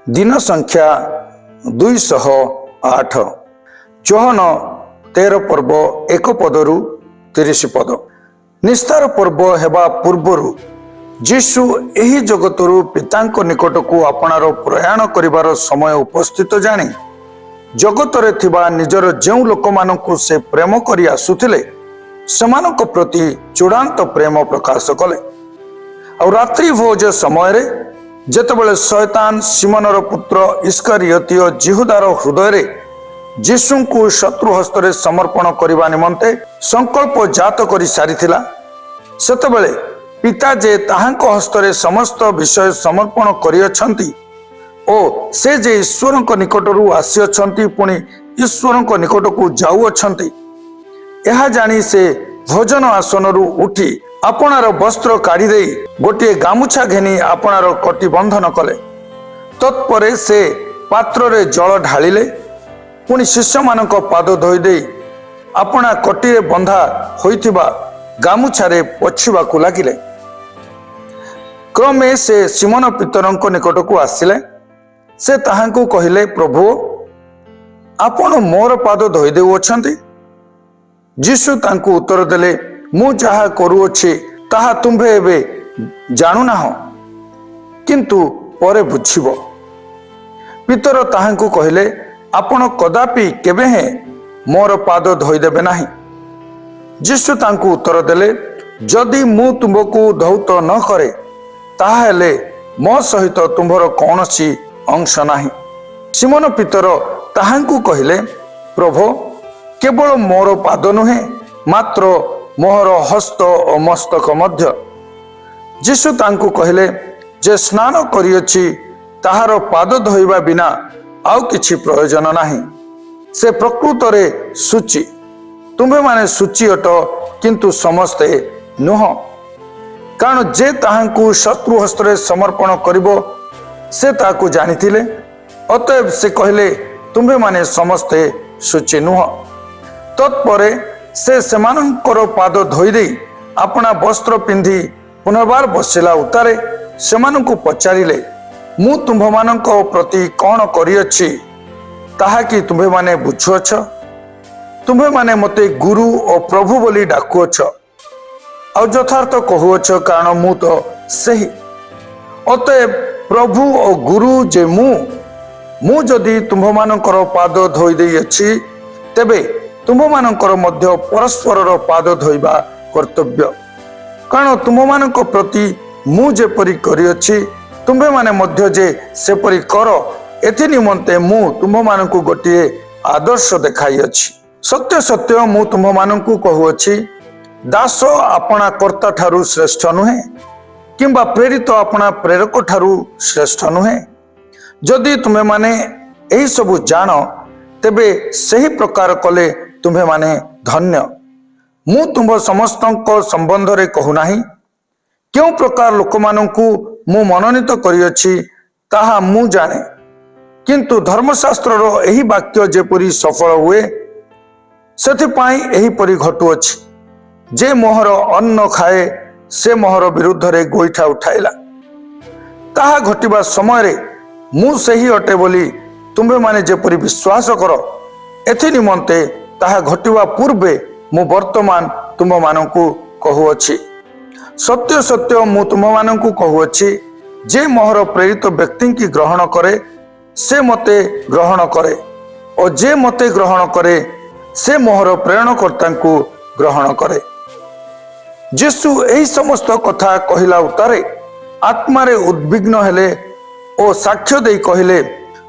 दिन संख्या 208 चौहन 13 पर्व 1 पदरु 30 पद। निस्तार पर्व हेबा पूर्वरु जीशु एही जगतरु पितांक निकट को आपणार प्रयाण करिवार समय उपस्थित जानी जगतरे थिबा निजर जेउ लोकमानंकु से प्रेम करि आसुथिले समानक प्रति चूड़ांत प्रेम प्रकाश कले। और रात्रि भोज समय रे जेतेबेले शैतान सिमोनर पुत्र इस्करियोतीय जिहुदार हृदय जीशु को शत्रु हस्तरे समर्पण करने निमंते संकल्प जात करि सारिथिला सेतेबेले पिता जे ताहांक हस्तरे समस्त विषय समर्पण करियछंती ओ से जे ईश्वरक निकटरू आसियछंती पुणी ईश्वरक निकटकू जाउअछंती यह जानी से भोजन आसनरू उठी आपणार वस्त्र काढ़ी दे गोटे गामुछा घेनी आपणार कटी बंधन कले। तत्परे से पात्र रे जल ढालिले पुणी शिष्य मानक पाद धोई दे आपणा कटी बंधा होइथिबा गामुछारे पोछिबाकू लागिले। क्रमे से सिमोन पितरंक निकटकू आसिले से ताहांकू कहिले, प्रभु आपण मोर पाद धोई देउछंती। जीशु तांकू उत्तर देले, मु जहा करूअछि ताहा तुम्भे एबे जानु नाह किंतु परे बुझिबो। पितर ताहांकू कहिले, आपण कदापि केबे हे मोर पाद धोई देबे नाही। जीशु तांकू उत्तर देले, जदि मु तुमको धौत न करे ताहेले मो सहित तुम्भर कौनसी अंश नाही। सिमोन पितर ताहांकू कहिले, प्रभु केवल मोर पाद नुहे मात्र मोहर हस्त और मस्तक मध्य। जीशु तांकू कहिले, जे स्नान करियछि ताहार पाद धोइबा बिना आउ किछि प्रयोजन नाही। से प्रकृत रे सूची, तुम्हे माने सूची अट किंतु समस्ते नुह। कारण जे ताहांकू शत्रु हस्तरे समर्पण करिबो से ताकू जानिथिले, अतएव से कहिले तुम्हे माने समस्ते सूची नुह। तत्परे से सेमानंकर पाद धोई दे अपना वस्त्र पिंधि पुनर्बार बसिला उतारे सेमानंकु पचारिले, मु तुम्भ मानक प्रति कौन करियछि ताहा कि तुम्हे माने बुझुअछ। तुम्हे माने मते गुरु और प्रभु बोली डाकुअछ और यथार्थ कहुअछ, कारण मु तो सही। अतएव प्रभु और गुरु जे मु जदि तुम्भ मानकर पाद धोई देई अछि तेबे तुम मानकर मध्य परस्पर पाद धोइबा कर्तव्य। कारण तुम मानक प्रति मु जेपरि करियछि तुम्भे माने मध्य जे सेपरि कर, एथि निमंते मु तुम मानकु गोटिए आदर्श देखाई अछि। सत्य सत्य मु तुम मानकु कहुअछि, दास आपणा कर्ता ठारू श्रेष्ठ नुहे किंबा प्रेरित आपणा प्रेरक ठारू श्रेष्ठ नुहे। जदि तुम्हे माने एही सबु जान तेबे सही प्रकार कले तुम्हे माने धन्य। मु तुम समस्तक संबंध रे कहू नाही, क्यों प्रकार लोक मानकु मु मनोनीत करियछि ताहा मु जाने, किंतु धर्मशास्त्र रो एही वाक्य जेपरि सफल हुए सेथिपाई एही परि घटुअछि। जे मोहर अन्न खाए से मोहर विरुद्ध रे गोइठा उठाइला, ताहा घटिबा समय रे मु सही अटे बोली तुम्हे माने जेपरि विश्वास कर, एथि निमंते ताहा घटिवा पूर्वे मु वर्तमान तुम मानकु कहुअछि। सत्य सत्य मु तुम मानकु कहुअछि, जे मोहर प्रेरित व्यक्ति की ग्रहण करे से मते ग्रहण करे और जे मते ग्रहण करे से मोहर प्रेरणकर्ता को ग्रहण करे। जीशु एही समस्त कथा कहिला उतारे आत्मारे उद्विग्न हेले और साक्ष्य देई कहिले,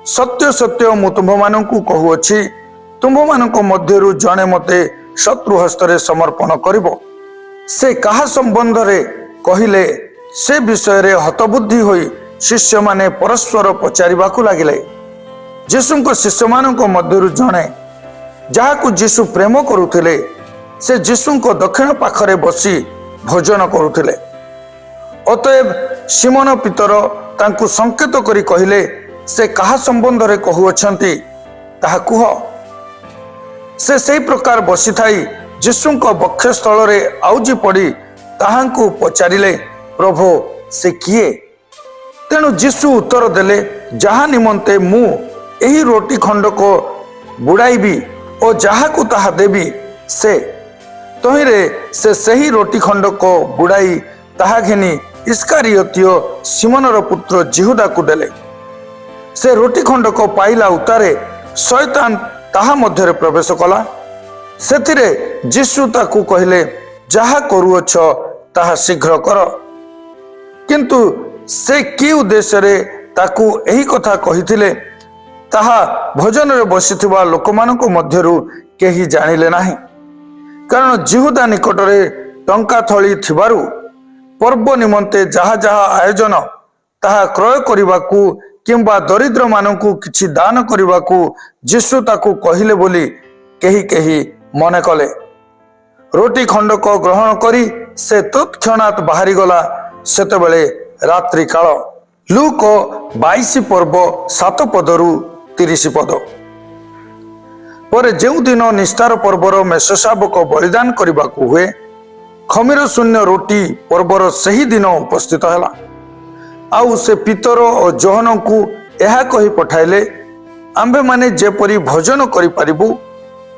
सत्य सत्य मु तुम मानकु कहुअछि, तुम मानक मध्यरु जने मते शत्रु हस्तरे समर्पण करिबो। से कहा संबंध रे कहिले से विषय रे हतबुद्धि होई शिष्य माने परस्पर पचारिबाकू लागिले। जीशुंक शिष्य मानक मध्यरु जने जाहाकू जीशु प्रेम करुथिले से जीशुंक दक्षिण पाखरे बसी भोजन करुथिले। अतएव सिमोन पितर तांकू संकेत करी कहिले, से कहा संबंध रे कहुअछंती ताहा कुह। से सही प्रकार बसी थाई जीशुंक बक्षस्थल रे आउजी पड़ी ताहांकू पचारिले, प्रभु से किए? तेणु यीशु उत्तर देले, जहा निमंते मु एही रोटी खंड को बुड़ाइबी और जहा को ताहा देबी से तहिरे से सही रोटी खंड को बुड़ाई ताहा घिनी इस्कारियोतीय सिमोनर पुत्र जिहुदा को देले। से रोटी खंड को पाइला उतारे शैतान ताहा मध्य प्रवेश कला। सेतिरे यीशु ताकू कहले, जहा करूअछ ताहा शीघ्र कर। किंतु से कि उद्देश्य रे ताकू एही कथा कहिथिले ताहा भोजन रे बसिथिबा लोकमानक मध्यरु केही जानिले नाही। कारण जिहुदा निकटरे टंका थली थिबारु पर्व निमंते जहा जहा आयोजन ताहा क्रय करिबाकू किंबा दरिद्र मानकू किछि दान करिबाकू यीशु ताकू कहिले बोली केही केही मने कले। रोटी खंड को ग्रहण करी से तत्क्षणात बाहरी गला। सेतेबेले रात्रि काल। लूक 22 पर्व 7 पदरु 30 पद। पर जेउ दिन निस्तार पर्वर मेषशाबक बलिदान करबाकू हुए, खमीर शून्य रोटी पर्वर सही दिन उपस्थित हैला। आउ से पितर और जोहन को यह कही पठाइले, आंभे माने जेपरी भोजन करि परिबु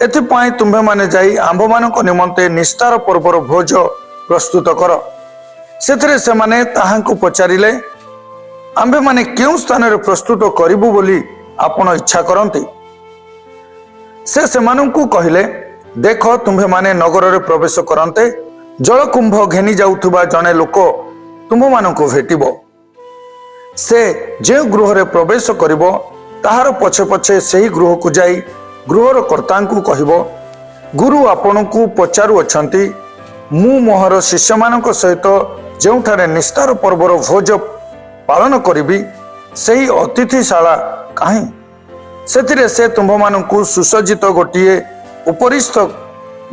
एथिपाई तुम्भे माने जाई आंभ मानक निमंते निस्तार पर्वर भोज प्रस्तुत कर। सेथरे से माने ताहांकु पचारिले, आंभे माने केउ स्थान रे प्रस्तुत करिबु बोली आपण इच्छा करंती। से सेमानंकु कहिले, देख तुम्भे माने नगर रे प्रवेश करंते जलकुंभ घेनी जाउथुबा जने लोक तुम्भ मानंकु भेटिबो। से जे गृह रे प्रवेश करिबो ताहार पछे पछे सही गृह को जाई गृहर कर्तांकु कहिबो, गुरु आपणकु पचारु अछंती, मु मोहर शिष्य मानक सहित जेउठारे निस्तार पर्वर भोज पालन करिबी सही अतिथिशाला काहे। सेतिरे से तुम्भ मानकु सुसज्जित गोटिए उपरिस्थ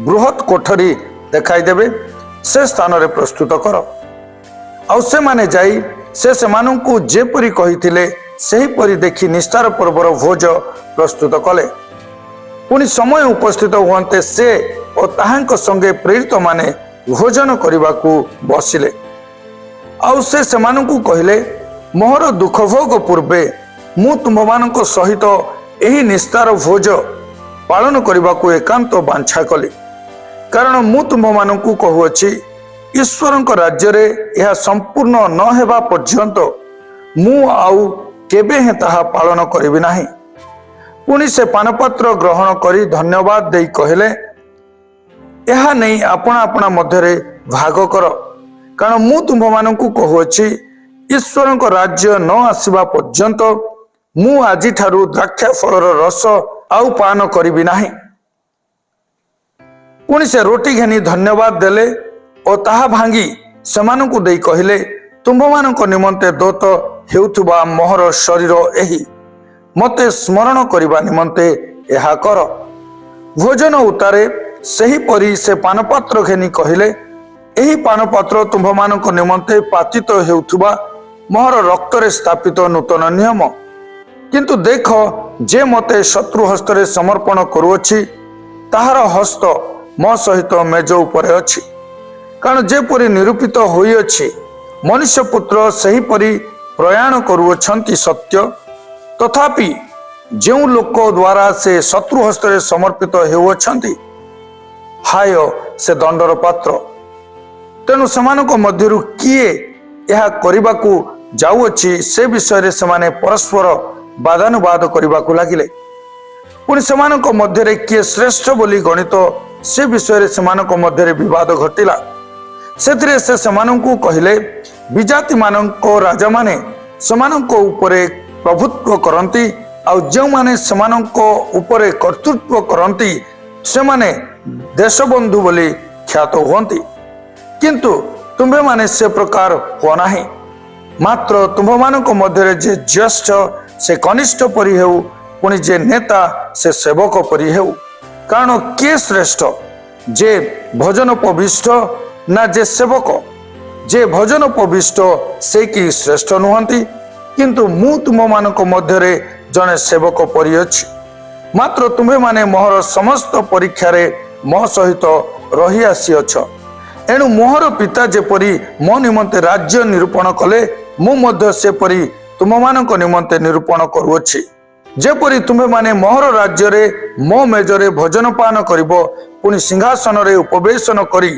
बृहत कोठरी देखाई देबे, से स्थान रे प्रस्तुत कर। आउ से माने जाई से सेमानंकु जेपरि कहिथिले सही परि देखि निस्तार पर्वर भोज प्रस्तुत कले। पुनि समय उपस्थित हुअन्ते से और ताहांक संगे प्रेरित माने भोजन करबाकू बसिले। आउ से सेमानंकु कहिले, मोहर दुख भोग पूर्वे मु तुम्भमानक सहित एही निस्तार भोज पालन करबाकू एकांत बांछा कली। कारण मु तुम्भमानकु कहुअछि, ईश्वरक राज्य रे यह संपूर्ण न हेबा पर्यंत मु आउ केबे हे ताहा पालन करिबि नाही। पुनि से पानपत्र ग्रहण करी धन्यवाद देई कहले, यह नहीं अपना अपना मध्यरे भाग कर। कारण मु तुम्भमानंकु कहुअछि, ईश्वरक राज्य न आसीबा पर्यंत मु आजि ठारू द्राक्षा फलर रस आउ पान करिबि नाही। पुनि से रोटी घेनी धन्यवाद देले और ताहा भांगी सेमानंकु देई कहले, तुम्भमानंक निमंते दोत हेउथुबा मोहर शरीर एही, मते स्मरण करिबा निमंते एहा कर। भोजन उतारे सही परी से पानपात्र घेनी कहले, एही पानपात्र तुम्भमानंक निमंते पातित हेउथुबा मोहर रक्तरे स्थापित नूतन नियम। किंतु देख, जे मते शत्रु हस्तरे समर्पण करुअछि ताहार हस्त मो सहित मेज उपरे अछि। कारण जेपरि निरूपित होइअछि, मनुष्य पुत्र सही परी प्रयाण करुअछंती सत्य, तथापि जेउ लोक द्वारा से शत्रु हस्तरे समर्पित हेउअछंती, हाय से दंडर पात्र। तेणु सेमानक मध्यरु किए यह करिबाकू जाउअछि से विषय सेमाने परस्पर वादानुवाद करिबाकू लागिले। पुनि सेमानक मध्यरे किए श्रेष्ठ बोली गणित से विषय सेमानक मध्यरे विवाद घटिला। सेतिरे से सेमानंकु कहिले, विजाति मानक राजा माने सेमानक उपरे प्रभुत्व करंती, आउ जो माने सेमानक उपरे कर्तृत्व करंती सेमाने देशबंधु बोली ख्यात हुअन्ति। किंतु तुम्भे माने से प्रकार हो नाही। मात्र तुम्भमानक मध्यरे जे ज्येष्ठ से कनिष्ठ परि हेउ, पुनि जे नेता से सेवक परि हेउ। कारण के श्रेष्ठ, जे भजन पविष्ट ना जे सेवक? जे भजन पविष्ट से कि श्रेष्ठ नुहंती। किंतु मु तुम्भमानक मध्यरे जने सेवक परि अछि। मात्र तुम्भे माने मोहर समस्त परीक्षारे मो सहित रही आसी अछ। एणु मोहर पिता जेपरि मो निमंते राज्य निरूपण कले, ମୁଁ ମଧ୍ୟ ସେପରି ତୁମମାନଙ୍କ ନିମନ୍ତେ ନିରୂପଣ କରୁଅଛି। ଯେପରି ତୁମ୍ଭେମାନେ ମୋହର ରାଜ୍ୟରେ ମୋ ମେଜରେ ଭୋଜନ ପାନ କରିବ, ପୁଣି ସିଂହାସନରେ ଉପବେଶନ କରି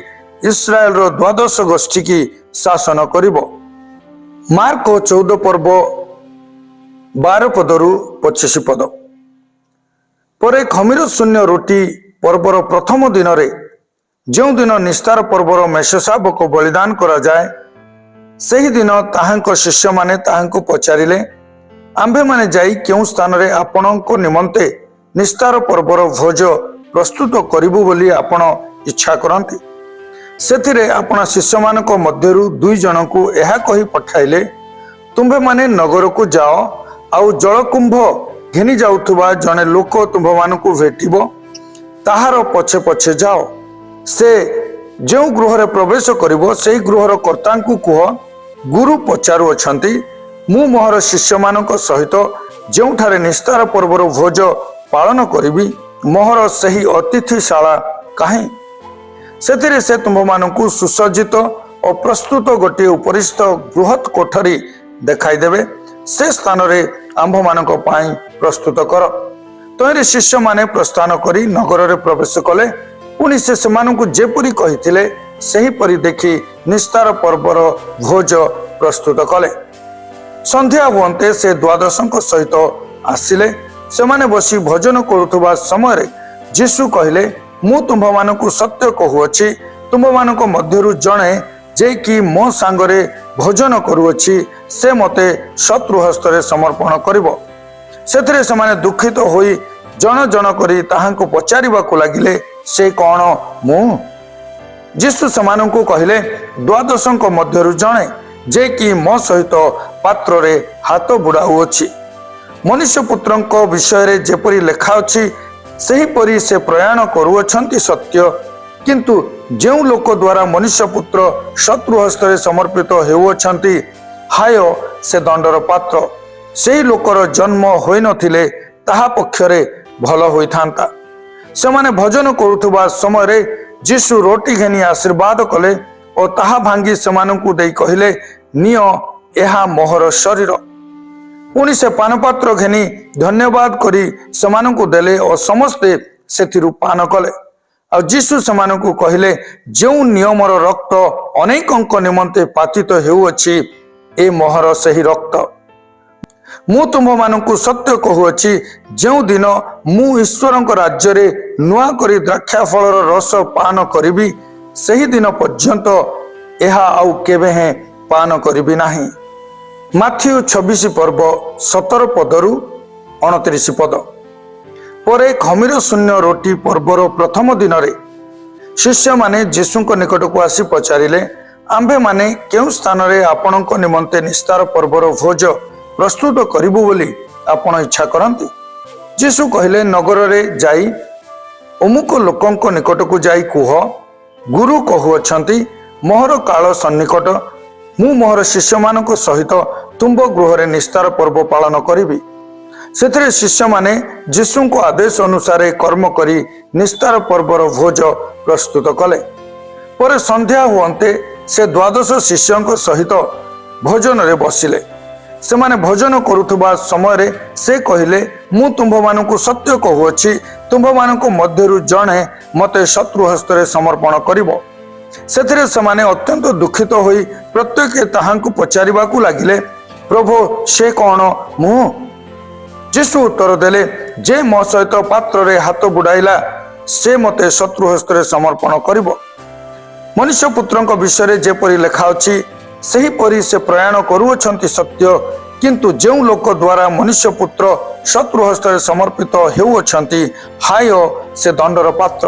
ଇସ୍ରାଏଲର 12 ଗୋଷ୍ଠୀ କି ଶାସନ କରିବ। ମାର୍କ 14 ପର୍ବ 12 ପଦରୁ 25 ପଦ। ପରେ ଖମିର ଶୂନ୍ୟ ରୁଟି ପର୍ବର ପ୍ରଥମ ଦିନରେ, ଯେଉଁଦିନ ନିସ୍ତାର ପର୍ବର ମେଷଶାବକ ବଳିଦାନ କରାଯାଏ, ସେହିଦିନ ତାହାଙ୍କ ଶିଷ୍ୟମାନେ ତାହାଙ୍କୁ ପଚାରିଲେ, ଆମ୍ଭେମାନେ ଯାଇ କେଉଁ ସ୍ଥାନରେ ଆପଣଙ୍କ ନିମନ୍ତେ ନିସ୍ତାର ପର୍ବର ଭୋଜ ପ୍ରସ୍ତୁତ କରିବୁ ବୋଲି ଆପଣ ଇଚ୍ଛା କରନ୍ତି? ସେଥିରେ ଆପଣ ଶିଷ୍ୟମାନଙ୍କ ମଧ୍ୟରୁ 2 ଜଣଙ୍କୁ ଏହା କହି ପଠାଇଲେ, ତୁମ୍ଭେମାନେ ନଗରକୁ ଯାଅ, ଆଉ ଜଳକୁମ୍ଭ ଘେନି ଯାଉଥିବା ଜଣେ ଲୋକ ତୁମ୍ଭମାନଙ୍କୁ ଭେଟିବ, ତାହାର ପଛେ ପଛେ ଯାଅ। ସେ ଯେଉଁ ଗୃହରେ ପ୍ରବେଶ କରିବ, ସେହି ଗୃହର କର୍ତ୍ତାଙ୍କୁ କୁହ, ଗୁରୁ ପଚାରୁଅଛନ୍ତି, ମୁଁ ମୋହର ଶିଷ୍ୟମାନଙ୍କ ସହିତ ଯେଉଁଠାରେ ନିସ୍ତାର ପର୍ବର ଭୋଜ ପାଳନ କରିବି, ମୋହର ସେହି ଅତିଥିଶାଳା କାହିଁ? ସେଥିରେ ସେ ତୁମ୍ଭମାନଙ୍କୁ ସୁସଜ୍ଜିତ ଓ ପ୍ରସ୍ତୁତ ଗୋଟିଏ ଉପରିସ୍ଥ ବୃହତ୍ କୋଠରୀ ଦେଖାଇଦେବେ। ସେ ସ୍ଥାନରେ ଆମ୍ଭମାନଙ୍କ ପାଇଁ ପ୍ରସ୍ତୁତ କର। ତହିଁରେ ଶିଷ୍ୟମାନେ ପ୍ରସ୍ଥାନ କରି ନଗରରେ ପ୍ରବେଶ କଲେ। ପୁଣି ସେ ସେମାନଙ୍କୁ ଯେପରି କହିଥିଲେ, ସେହିପରି ଦେଖି ନିସ୍ତାର ପର୍ବର ଭୋଜ ପ୍ରସ୍ତୁତ କଲେ। ସନ୍ଧ୍ୟା ହୁଅନ୍ତେ ସେ 12ଙ୍କ ସହିତ ଆସିଲେ। ସେମାନେ ବସି ଭୋଜନ କରୁଥିବା ସମୟରେ ଯୀଶୁ କହିଲେ, ମୁଁ ତୁମ୍ଭମାନଙ୍କୁ ସତ୍ୟ କହୁଅଛି, ତୁମ୍ଭମାନଙ୍କ ମଧ୍ୟରୁ ଜଣେ ଯେ କି ମୋ ସାଙ୍ଗରେ ଭୋଜନ କରୁଅଛି, ସେ ମୋତେ ଶତ୍ରୁ ହସ୍ତରେ ସମର୍ପଣ କରିବ। ସେଥିରେ ସେମାନେ ଦୁଃଖିତ ହୋଇ ଜଣ ଜଣ କରି ତାହାଙ୍କୁ ପଚାରିବାକୁ ଲାଗିଲେ, ସେ କ'ଣ ମୁଁ? ଯୀଶୁ ସେମାନଙ୍କୁ କହିଲେ, 12ଙ୍କ ମଧ୍ୟରୁ ଜଣେ ଯେ କି ମୋ ସହିତ ପାତ୍ରରେ ହାତ ବୁଡ଼ାଉଅଛି। ମନୁଷ୍ୟପୁତ୍ରଙ୍କ ବିଷୟରେ ଯେପରି ଲେଖା ଅଛି, ସେହିପରି ସେ ପ୍ରୟାଣ କରୁଅଛନ୍ତି ସତ୍ୟ, କିନ୍ତୁ ଯେଉଁ ଲୋକ ଦ୍ୱାରା ମନୁଷ୍ୟପୁତ୍ର ଶତ୍ରୁ ହସ୍ତରେ ସମର୍ପିତ ହେଉଅଛନ୍ତି, ହାୟ ସେ ଦଣ୍ଡର ପାତ୍ର। ସେହି ଲୋକର ଜନ୍ମ ହୋଇନଥିଲେ ତାହା ପକ୍ଷରେ ଭଲ ହୋଇଥାନ୍ତା। ସେମାନେ ଭୋଜନ କରୁଥିବା ସମୟରେ ଯୀଶୁ ରୋଟି ଘେନି ଆଶୀର୍ବାଦ କଲେ ଓ ତାହା ଭାଙ୍ଗି ସେମାନଙ୍କୁ ଦେଇ କହିଲେ, ନିଅ, ଏହା ମୋହର ଶରୀର। ପୁଣି ସେ ପାନପାତ୍ର ଘେନି ଧନ୍ୟବାଦ କରି ସେମାନଙ୍କୁ ଦେଲେ ଓ ସମସ୍ତେ ସେଥିରୁ ପାନ କଲେ। ଆଉ ଯୀଶୁ ସେମାନଙ୍କୁ କହିଲେ, ଯେଉଁ ନିୟମର ରକ୍ତ ଅନେକଙ୍କ ନିମନ୍ତେ ପାତିତ ହେଉଅଛି, ଏ ମୋହର ସେହି ରକ୍ତ। ମୁଁ ତୁମ୍ଭମାନଙ୍କୁ ସତ୍ୟ କହୁଅଛି, ଯେଉଁଦିନ ମୁଁ ଈଶ୍ୱରଙ୍କ ରାଜ୍ୟରେ ନୂଆ କରି ଦ୍ରାକ୍ଷା ଫଳର ରସ ପାନ କରିବି, ସେହିଦିନ ପର୍ଯ୍ୟନ୍ତ ଏହା ଆଉ କେବେ ହେଁ ପାନ କରିବି ନାହିଁ। ମାଥିଉ 26 ପର୍ବ 17 ପଦରୁ 29 ପଦ। ପରେ ଖମିର ଶୂନ୍ୟ ରୋଟି ପର୍ବର ପ୍ରଥମ ଦିନରେ ଶିଷ୍ୟମାନେ ଯୀଶୁଙ୍କ ନିକଟକୁ ଆସି ପଚାରିଲେ, ଆମ୍ଭେମାନେ କେଉଁ ସ୍ଥାନରେ ଆପଣଙ୍କ ନିମନ୍ତେ ନିସ୍ତାର ପର୍ବର ଭୋଜ ପ୍ରସ୍ତୁତ କରିବୁ ବୋଲି ଆପଣ ଇଚ୍ଛା କରନ୍ତି? ଯୀଶୁ କହିଲେ, ନଗରରେ ଯାଇ ଅମୁକ ଲୋକଙ୍କ ନିକଟକୁ ଯାଇ କୁହ, ଗୁରୁ କହୁଅଛନ୍ତି, ମୋହର କାଳ ସନ୍ନିକଟ, ମୁଁ ମୋହର ଶିଷ୍ୟମାନଙ୍କ ସହିତ ତୁମ୍ଭ ଗୃହରେ ନିସ୍ତାର ପର୍ବ ପାଳନ କରିବି। ସେଥିରେ ଶିଷ୍ୟମାନେ ଯୀଶୁଙ୍କ ଆଦେଶ ଅନୁସାରେ କର୍ମ କରି ନିସ୍ତାର ପର୍ବର ଭୋଜ ପ୍ରସ୍ତୁତ କଲେ। ପରେ ସନ୍ଧ୍ୟା ହୁଅନ୍ତେ ସେ 12 ଶିଷ୍ୟଙ୍କ ସହିତ ଭୋଜନରେ ବସିଲେ। ସେମାନେ ଭୋଜନ କରୁଥିବା ସମୟରେ ସେ କହିଲେ, ମୁଁ ତୁମ୍ଭମାନଙ୍କୁ ସତ୍ୟ କହୁଅଛି, ତୁମ୍ଭମାନଙ୍କ ମଧ୍ୟରୁ ଜଣେ ମୋତେ ଶତ୍ରୁ ହସ୍ତରେ ସମର୍ପଣ କରିବ। ସେଥିରେ ସେମାନେ ଅତ୍ୟନ୍ତ ଦୁଃଖିତ ହୋଇ ପ୍ରତ୍ୟେକ ତାହାଙ୍କୁ ପଚାରିବାକୁ ଲାଗିଲେ, ପ୍ରଭୁ, ସେ କ'ଣ ମୁଁ? ଯୀଶୁ ଉତ୍ତର ଦେଲେ, ଯେ ମୋ ସହିତ ପାତ୍ରରେ ହାତ ବୁଡ଼ାଇଲା, ସେ ମୋତେ ଶତ୍ରୁ ହସ୍ତରେ ସମର୍ପଣ କରିବ। ମନୁଷ୍ୟପୁତ୍ରଙ୍କ ବିଷୟରେ ଯେପରି ଲେଖା ଅଛି, ସେହିପରି ସେ ପ୍ରୟାଣ କରୁଅଛନ୍ତି ସତ୍ୟ, କିନ୍ତୁ ଯେଉଁ ଲୋକ ଦ୍ୱାରା ମନୁଷ୍ୟପୁତ୍ର ଶତ୍ରୁ ହସ୍ତରେ ସମର୍ପିତ ହେଉଅଛନ୍ତି, ହାୟ ସେ ଦଣ୍ଡର ପାତ୍ର।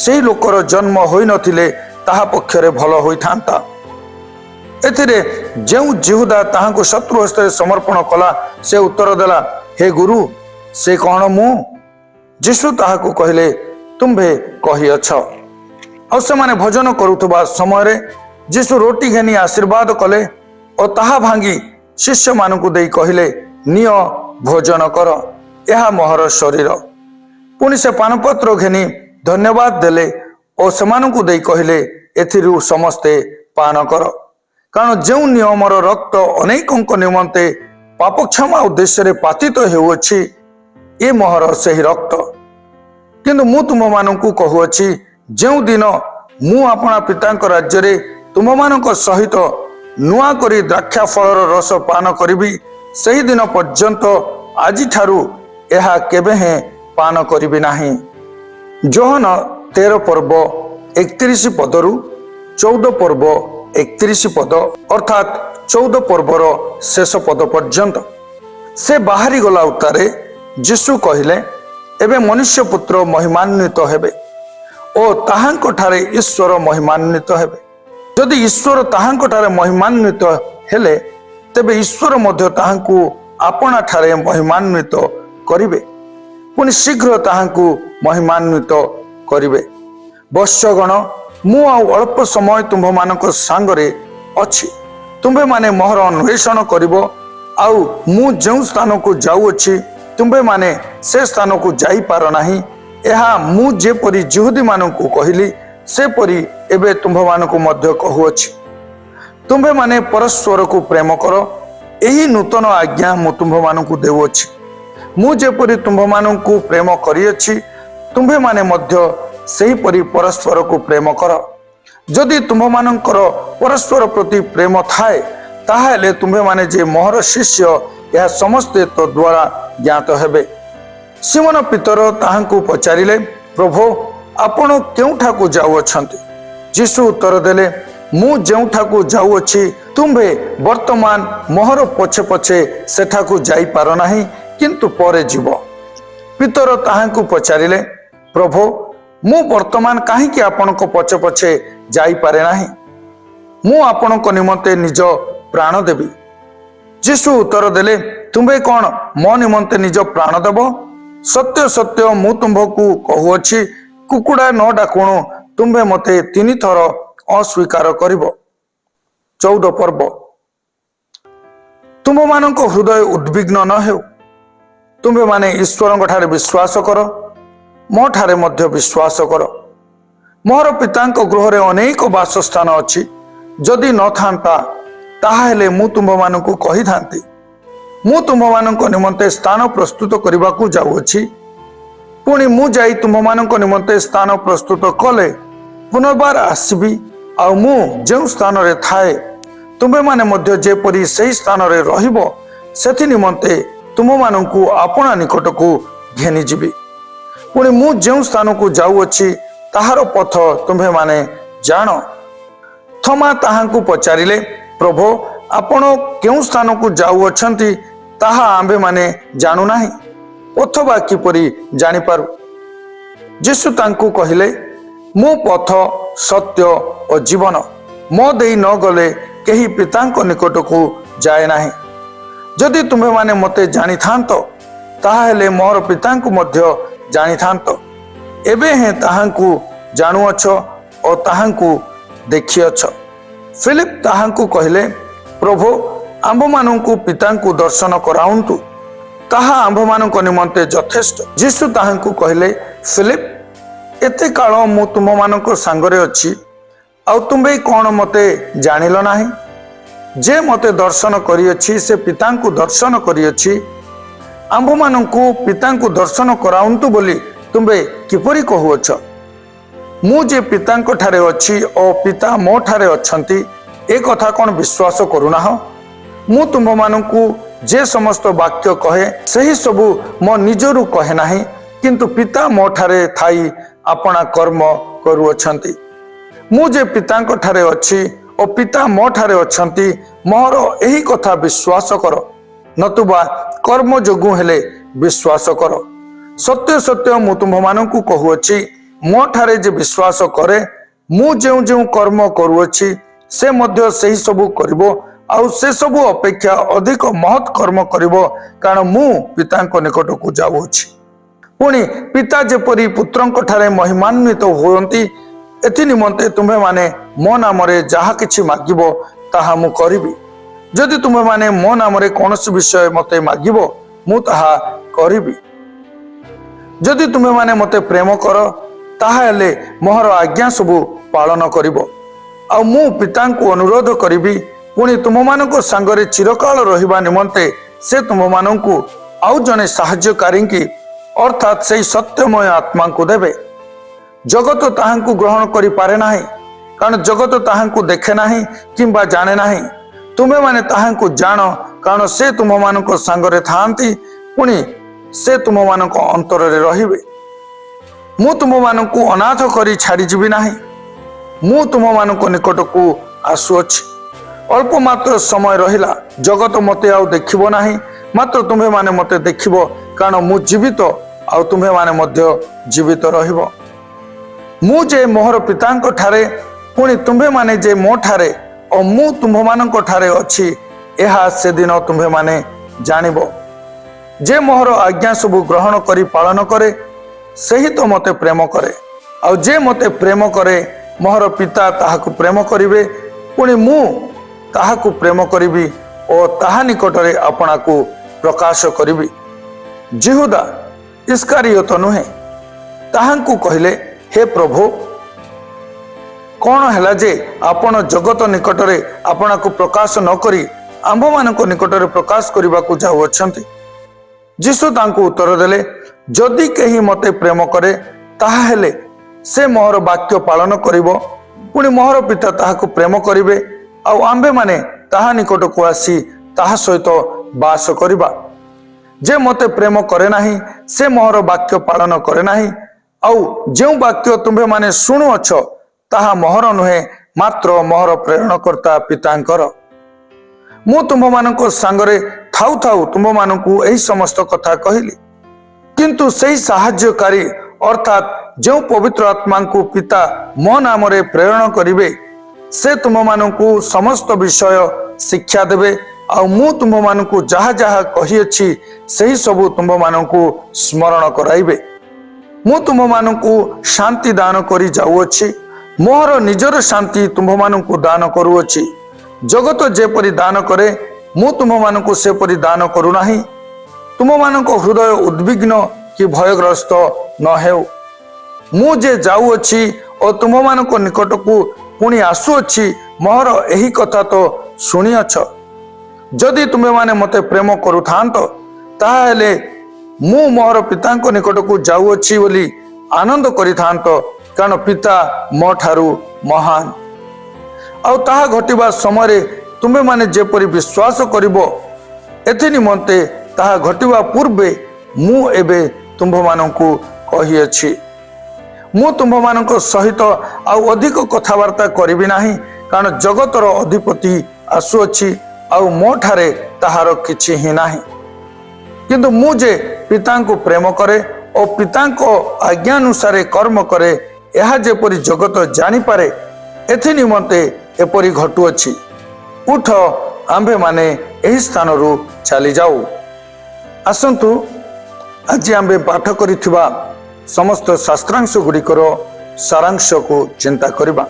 ସେହି ଲୋକର ଜନ୍ମ ହୋଇନଥିଲେ ତାହା ପକ୍ଷରେ ଭଲ ହୋଇଥାନ୍ତା। ଏଥିରେ ଯେଉଁ ଜିହୁଦା ତାହାଙ୍କୁ ଶତ୍ରୁ ହସ୍ତରେ ସମର୍ପଣ କଲା, ସେ ଉତ୍ତର ଦେଲା, ହେ ଗୁରୁ, ସେ କ'ଣ ମୁଁ? ଯୀଶୁ ତାହାକୁ କହିଲେ, ତୁମ୍ଭେ କହିଅଛ। ଆଉ ସେମାନେ ଭୋଜନ କରୁଥିବା ସମୟରେ ଯୀଶୁ ରୋଟି ଘେନି ଆଶୀର୍ବାଦ କଲେ ଓ ତାହା ଭାଙ୍ଗି ଶିଷ୍ୟମାନଙ୍କୁ ଦେଇ କହିଲେ, ନିଅ, ଭୋଜନ କର, ଏହା ମୋହର ଶରୀର। ପୁଣି ସେ ପାନପତ୍ର ଘେନି ଧନ୍ୟବାଦ ଦେଲେ ଓ ସେମାନଙ୍କୁ ଦେଇ କହିଲେ, ଏଥିରୁ ସମସ୍ତେ ପାନ କର, कारण जो नियमर रक्त अनेक निमंते पाप क्षमा उद्देश्य पातित होउछि ए मोहर सही रक्त। किंतु मु तुम मानू कहूअछि जो दिन मु अपना पिता राज्य रे तुम मानक सहित नुआ करी द्राक्षा फलर रस पान करी सही दिन पर्यंत आज ठारू यह केबे हैं पान करी नाही। जोहन 13 पर्व 31 पदरु 14 पर्व 31 पद अर्थात 14 पर्वर शेष पद पर्यंत से बाहरी गला उतारे यीशु कहले एबे मनुष्य पुत्र महिमान्वित हेबे ओ ताहांको ठारे ईश्वर महिमान्वित हेबे। जदि ईश्वर ताहांको ठारे महिमान्वित हेले तेबे ईश्वर मध्य ताहांको आपना ठारे महिमान्वित करिवे पुनि शीघ्र ताहांको महिमान्वित करिवे। वत्सगण मु अल्प समय तुम्भ मानक सांगरे अछि तुम्भे माने मोहर अन्वेषण करिवो आउ मु जो स्थान को जाउछि तुम्भे माने से स्थान को जाई पार नाही। एहा मु जेपरि जिहुदी मानकु कहली से परि एबे तुम्भ मानकु मध्य कहूछि तुम्भे माने परस्पर को प्रेम करो एही नूतन आज्ञा मु तुम्भ मानकु देउछि। मु जेपरि तुम्भ मानकु प्रेम करियछि तुम्भे माने मध्य सही परि परस्पर को प्रेम कर। जदि तुम्भ मानकर परस्पर प्रति प्रेम थाए ताहाले तुम्भे माने जे मोहर शिष्य यह समस्ते तो द्वारा ज्ञात हेबे। सिमोन पीतर ताहांकु पचारिले प्रभु आपण केउठाकु जाउअछंती। यीशु उत्तर देले मु जेउठाकु जाउअछि तुम्भे वर्तमान मोहर पछे पछे सेठाकु जाई पार नाही किंतु परे जीव। पीतर ताहांकु पचारिले प्रभु मु वर्तमान काहीकि आपणक पछे पछे जाई पारे नाही मु आपणक निमंते निज प्राण देबी। यीशु उत्तर देले तुम्भे कौन मो निमंते निज प्राण देव सत्य सत्य मु तुम्भकु कहूछि कुकुड़ा न डाकुणु तुम्भे मते 3 थर अस्वीकार करिवो। 14 पर्व तुम्भ मानक हृदय उद्विग्न न हेउ तुम्भे माने ईश्वर ठारे विश्वास कर मो ठारे मध्य विश्वास कर। मोहर पितांक गृह रे अनेक वासस्थान अछि जदि न थांता ताहाले मु तुम्भ मानकु कहि थांती मु तुम्भ मानक निमंते स्थान प्रस्तुत करबाकू जाउछि पुणी मु जाई तुम्भ मानक निमंते स्थान प्रस्तुत कले पुनर्बार आसबी आ मु जो स्थान रे थाए तुम्भे माने मध्य जेपरि सही स्थान रे रहिबो सेथि निमंते तुम्भ मानकु आपणा निकटकू घेनी जिबी। पुणी मु जो स्थान को जाउछि ताहार पथ तुम्भे माने जान। थमा ताहांकु पचारिले प्रभु आपण केउ स्थान को जाउछंती ताहा आंबे माने जानु नाही अथवा किपरि जानि पारु। यीशु तांकु कहिले मु पथ सत्य और जीवन मो देई न गले केही पितांक निकट को जाए नाही। जदि तुम्हे माने मते जानि थांतो ताहाले मोर पितांकु मध्य जानि थांतो एबे हे ताहांकु जानुअछ और ताहांकु देखिअछ। फिलिप ताहांकु कहिले प्रभु आंभ मानंकु पितांकु दर्शन कराउंतु ताहा आंभ मानंक निमंते यथेष्ट। यीशु ताहांकु कहिले फिलिप एते काल मु तुम मानंक सांगरे अछि आ तुमे कोन मते जानिलो नाही जे मते दर्शन करियछि से पितांकु दर्शन करियछि आंभ मानंकु पितांकु दर्शन कराउंतु बोली तुमे किपरि कहूअछ। मु जे पितांक ठारे अछि ओ पिता मो ठारे अछंती ए कथा कोन विश्वास करूना हो। मु तुम मानंकु जे समस्त वाक्य कहे सही सबु मो निजरु कहे नाही किंतु पिता मो ठारे थाई अपना कर्म करूअछंती। मु जे पितांक ठारे अछि ओ पिता मो ठारे अछंती मोर एही कथा विश्वास कर नतुबा कर्म जोगु हेले विश्वास कर। सत्य सत्य मु तुम मानंकु कहूछि मो ठारे जे विश्वास करे मु जेउ जेउ कर्म करूछि से मध्य सही सबु करिवो आउ से सबु अपेक्षा अधिक महत् कर्म करिवो कारण मु पितांक निकट को जाउछि। पुणी पिता जेपरि पुत्रंक ठारे महिमान्वित होयंती एथि निमंते तुम्हे माने मो नाम रे जहा किछि मागिबो ताहा मु करिबी। जदि तुम्हे माने मो नाम रे कोनोसी विषय मते मागिबो मु ताहा करिबी। जदि तुम्हे माने मते प्रेम कर ताहाले मोहर आज्ञा सबु पालन करिवो आ मु पितांकु अनुरोध करिबी पुणी तुम मानक सांगरे चिरकाल रहिबा निमंते से तुम मानकु आउ जने साहाय्यकारी की अर्थात से सत्यमय आत्मा को देवे। जगत ताहांकु ग्रहण करि पारे नाही, कारण जगत ताहांकु देखे नाही किंबा जाने नाही। तुमे माने ताहांकु जान, कारण से तुम मानक सांगरे थांती, पुणी से तुम मानक अंतर रे रहिबे। मु तुम मानकु अनाथ करी छाड़ी जीवी नाही। मु तुम मानक निकट को आसुअछि। अल्प मात्र समय रहिला, जगत मते आउ देखिबो नाही, मात्र तुम्हे माने मते देखिबो, कारण मु जीवित आउ तुम्हे माने मध्य जीवित रहिबो। मु जे मोहर पितांक ठारे, पुणी तुम्हे माने जे मो ठारे और मु तुम्ह मानक ठारे अछि, एहा से दिन तुम्हे माने जानिबो। जे मोहर आज्ञा सबु ग्रहण करी पालन करे, सही तो मते प्रेम करे, और जे मते प्रेम करे मोहर पिता ताहाकु प्रेम करिवे, पुणी मु ताहाकु प्रेम करिबी और ताहा निकटरे आपणाकु प्रकाश करिबी। जिहुदा इस्कारियोत नुहे, ताहांकु कहिले, हे प्रभु, कौन हैला जे आपण जगत निकटरे आपणाकु प्रकाश न करी आंभ मानक निकटरे प्रकाश करबाकु जाउअछंती। यीशु तांकु उत्तर देले, जदि केही मते प्रेम करे ताहा हेले से मोहर वाक्य पालन करिवो, पुणी मोहर पिता ताहाकु प्रेम करिवे, आउ आंबे माने ताहा निकट को आसी ताहा सहित बास करिबा। जे मते प्रेम करे नाही से मोहर वाक्य पालन करे नाही, आउ जो वाक्य तुम्हे माने शुणुअछ ताहा मोहर नुहे, मात्र मोहर प्रेरणकर्ता पितांकर। मु तुम मानक सांगरे थाउ थाउ तुम मानकु एही समस्त कथा कहिली, किंतु सेही साहाय्यकारी अर्थात जो पवित्र आत्मा को पिता मो नाम रे प्रेरण करिवे, से तुम मानकु समस्त विषय शिक्षा देवे, आ मु तुम मानकु जहा जहा कहिअछि सेही सबु तुम मानकु स्मरण कराइबे। मु तुम मानकु शांति दान करी जाउअछि, मोहर निजर शांति तुम मानकु दान करूअछि। जगत जेपरि दान करे मु तुम मानकु सेपरि दान करू नाही। तुम मानक हृदय उद्विग्न कि भयग्रस्त न हेउ। मु जे जाउअछि और तुम मानक निकटकु पुणी आसुअछि, मोहर एही कथा तो शुणिअछ। जदि तुमे माने मते प्रेम करुथांत, ताहेले मु मोहर पितांक निकटकु जाउअछि बोली आनंद करिथांत, कारण पिता मो ठारू महान। आउ ताहा घटिबा समय तुमे माने जेपरि विश्वास करिवो, एथि निमंते ताहा घटिबा पूर्वे मु एबे तुम मानकु कहिअछि। मु तुम मानक सहित आउ अधिक कथबार्ता करिबि नाही, कारण जगतर अधिपति आसुअछि, आउ मो ठारे ताहार किछि ही नाही। किंतु मु जे पितांको प्रेम करे और पितांको आज्ञानुसारे कर्म करे, यह जेपरि जगत जानी पारे, एथि निमंते एपरि घटुअछि। उठ, आंभे माने एही स्थान रु चली जाऊ। आसंतु आज आंभे पाठ करिथिबा समस्त शास्त्रांश गुड़िकर सारांश को चिंता करिबा।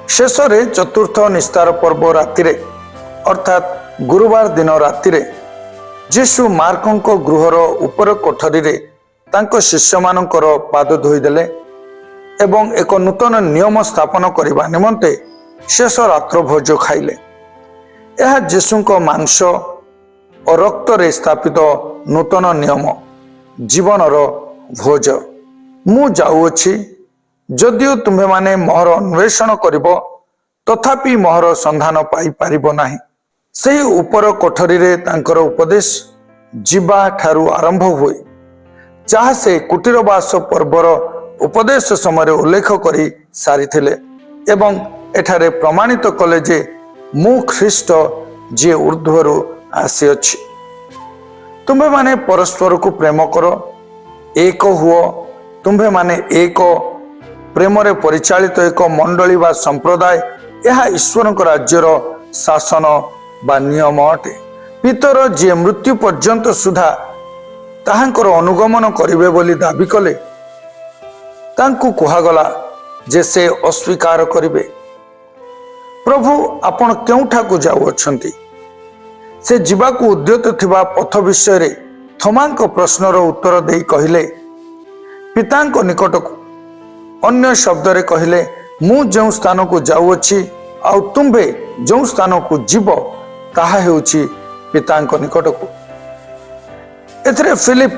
शेषरे चतुर्थ निस्तार पर्व रातिरे अर्थात गुरुवार दिन रातिरे यीशु मार्कंको गृहर उपर कोठरी रे तांको शिष्य मानकर पाद धोईदेले एवं एक नूतन नियम स्थापन करने निमंते शेष रात्र भोज खाइले। यह यीशुको मांस और रक्त रे स्थापित नूतन नियम जीवनर भोज। मु जाउअछि, जदियो तुम्हे माने मोहर अन्वेषण करिबो, तथापि मोहर संधान पाई पारिबो नाही। सेही उपर कोठरी रे तांकर उपदेश जीवा ठारू आरंभ हुए, जहा से कुटीरवास पर्वर उपदेश समय उल्लेख करी सारिथिले एवं एठारे प्रमाणित कले जे मु ख्रीष्ट जे ऊर्ध्वरु आसीअछि। तुम्हे माने परस्पर को प्रेम करो, एक हुओ। तुम्हे माने एक प्रेम रे परिचालित एक मंडली बा संप्रदाय, यह ईश्वर राज्यर शासन बा नियम अटे। पितर जे मृत्यु पर्यंत सुधा ताहांकर अनुगमन करिवे बोली दाबी कले, तांकु कुहागला जे से अस्वीकार करिवे। प्रभु आपण केउठाकु जाउअछंती? से जीवाकु उद्यत थिबा पथ विषय रे थोमांक प्रश्नर उत्तर देई कहिले, पितांक निकटकु। अन्य शब्द रे कहिले, मु जो स्थान को जाउअछि ଆଉ ତୁମ୍ଭେ ଯେଉଁ ସ୍ଥାନକୁ ଯିବ ତାହା ହେଉଛି ପିତାଙ୍କ ନିକଟକୁ। ଏଥିରେ ଫିଲିପ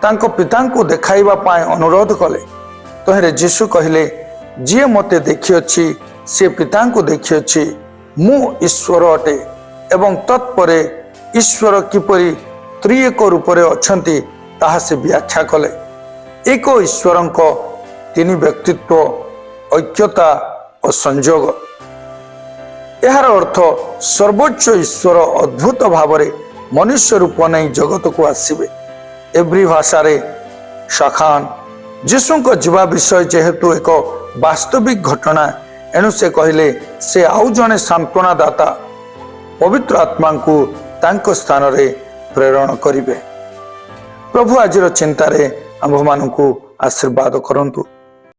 ତାଙ୍କ ପିତାଙ୍କୁ ଦେଖାଇବା ପାଇଁ ଅନୁରୋଧ କଲେ। ତହିଁରେ ଯୀଶୁ କହିଲେ, ଯିଏ ମୋତେ ଦେଖିଅଛି ସେ ପିତାଙ୍କୁ ଦେଖିଅଛି। ମୁଁ ଈଶ୍ୱର ଅଟେ ଏବଂ ତତ୍ପରେ ଈଶ୍ୱର କିପରି ତ୍ରିଏକ ରୂପରେ ଅଛନ୍ତି ତାହା ସେ ବ୍ୟାଖ୍ୟା କଲେ। ଏକ ଈଶ୍ୱରଙ୍କ ତିନି ବ୍ୟକ୍ତିତ୍ୱ, ଐକ୍ୟତା ଓ ସଂଯୋଗ। ଏହାର ଅର୍ଥ ସର୍ବୋଚ୍ଚ ଈଶ୍ୱର ଅଦ୍ଭୁତ ଭାବରେ ମନୁଷ୍ୟ ରୂପ ନେଇ ଜଗତକୁ ଆସିବେ। ଏବ୍ରି ଭାଷାରେ ଶାଖାନ। ଯୀଶୁଙ୍କ ଯିବା ବିଷୟ ଯେହେତୁ ଏକ ବାସ୍ତବିକ ଘଟଣା, ଏଣୁ ସେ କହିଲେ ସେ ଆଉ ଜଣେ ସାନ୍ତ୍ୱନାଦାତା ପବିତ୍ର ଆତ୍ମାଙ୍କୁ ତାଙ୍କ ସ୍ଥାନରେ ପ୍ରେରଣ କରିବେ। ପ୍ରଭୁ ଆଜିର ଚିନ୍ତାରେ ଆମ୍ଭମାନଙ୍କୁ ଆଶୀର୍ବାଦ କରନ୍ତୁ।